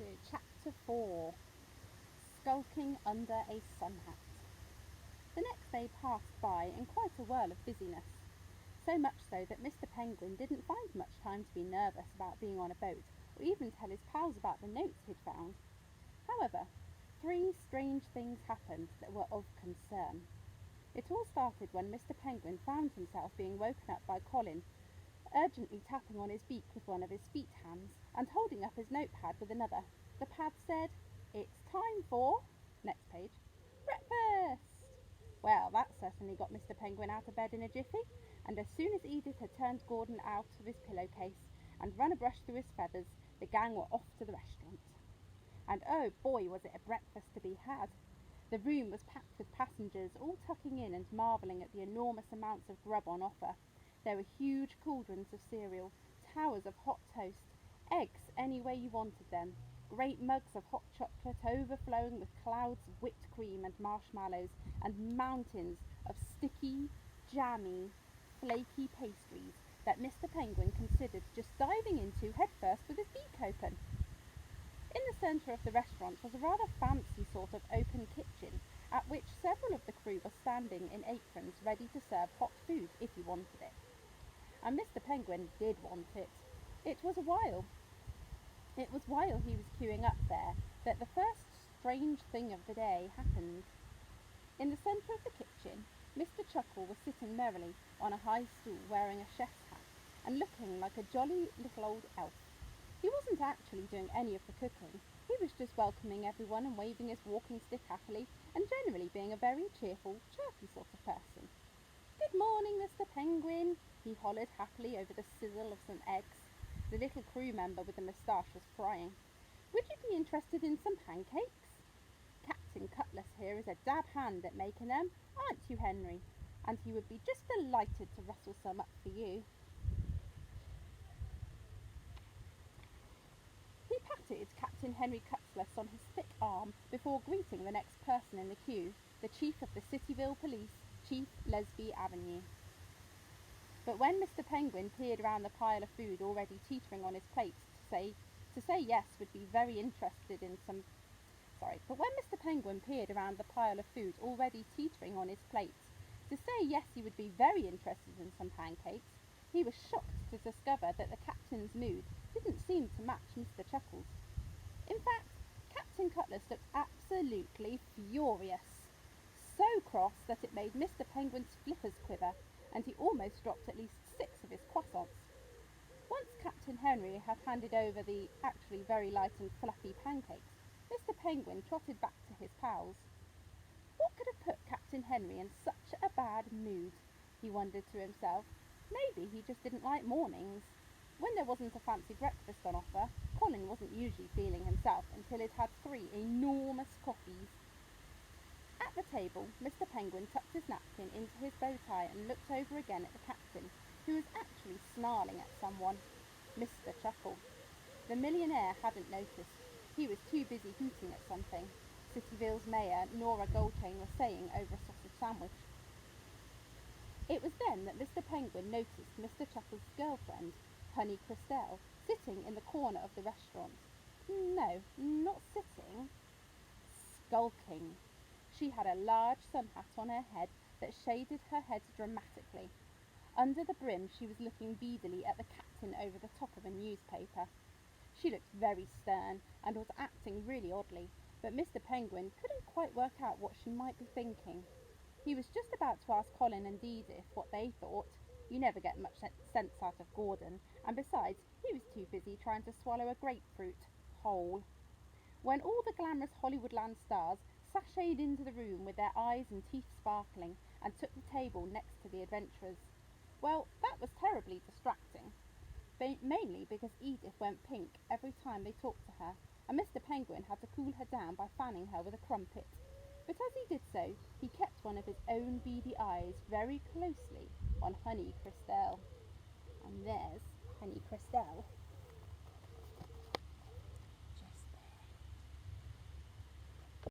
to Chapter 4, Skulking Under a Sun Hat. The next day passed by in quite a whirl of busyness, so much so that Mr. Penguin didn't find much time to be nervous about being on a boat or even tell his pals about the notes he'd found. However, 3 strange things happened that were of concern. It all started when Mr. Penguin found himself being woken up by Colin, urgently tapping on his beak with one of his feet hands and holding up his notepad with another. The pad said, "It's time for," next page, "breakfast." Well, that certainly got Mr. Penguin out of bed in a jiffy, and as soon as Edith had turned Gordon out of his pillowcase and run a brush through his feathers, the gang were off to the restaurant. And oh boy, was it a breakfast to be had! The room was packed with passengers, all tucking in and marvelling at the enormous amounts of grub on offer. There were huge cauldrons of cereal, towers of hot toast, eggs any way you wanted them, great mugs of hot chocolate overflowing with clouds of whipped cream and marshmallows, and mountains of sticky, jammy, flaky pastries that Mr. Penguin considered just diving into headfirst with his beak open. In the centre of the restaurant was a rather fancy sort of open kitchen, at which several of the crew were standing in aprons ready to serve hot food if you wanted it. And Mr. Penguin did want it. It was while he was queuing up there that the first strange thing of the day happened. In the centre of the kitchen, Mr. Chuckle was sitting merrily on a high stool wearing a chef's hat and looking like a jolly little old elf. He wasn't actually doing any of the cooking. He was just welcoming everyone and waving his walking stick happily and generally being a very cheerful, chirpy sort of person. "Good morning, Mr. Penguin," he hollered happily over the sizzle of some eggs. The little crew member with the moustache was crying. "Would you be interested in some pancakes? Captain Cutlass here is a dab hand at making them, aren't you, Henry? And he would be just delighted to rustle some up for you." He patted Captain Henry Cutlass on his thick arm before greeting the next person in the queue, the Chief of the Cityville Police, Chief Lesby Avenue. But when Mr. Penguin peered around the pile of food already teetering on his plate to say yes would be very interested in some But when Mr. Penguin peered around the pile of food already teetering on his plate to say yes he would be very interested in some pancakes, he was shocked to discover that the captain's mood didn't seem to match Mr. Chuckle's. In fact, Captain Cutlass looked absolutely furious, so cross that it made Mr. Penguin's flippers quiver, and he almost dropped at least 6 of his croissants. Once Captain Henry had handed over the actually very light and fluffy pancakes, Mr. Penguin trotted back to his pals. What could have put Captain Henry in such a bad mood? He wondered to himself. Maybe he just didn't like mornings. When there wasn't a fancy breakfast on offer, Colin wasn't usually feeling himself until he'd had 3 enormous coffees. At the table, Mr. Penguin tucked his napkin into his bow tie and looked over again at the captain, who was actually snarling at someone. Mr. Chuckle. The millionaire hadn't noticed. He was too busy hooting at something. Cityville's mayor, Nora Goldchain, was saying over a sausage sandwich. It was then that Mr. Penguin noticed Mr. Chuckle's girlfriend, Honey Christelle, sitting in the corner of the restaurant. No, not sitting. Skulking. She had a large sun hat on her head that shaded her head dramatically. Under the brim she was looking beadily at the captain over the top of a newspaper. She looked very stern and was acting really oddly, but Mr. Penguin couldn't quite work out what she might be thinking. He was just about to ask Colin and Edith what they thought. You never get much sense out of Gordon, and besides, he was too busy trying to swallow a grapefruit whole. When all the glamorous Hollywoodland stars sashayed into the room with their eyes and teeth sparkling and took the table next to the adventurers. Well, that was terribly distracting, mainly because Edith went pink every time they talked to her, and Mr. Penguin had to cool her down by fanning her with a crumpet. But as he did so, he kept one of his own beady eyes very closely on Honey Christelle. And there's Honey Christelle.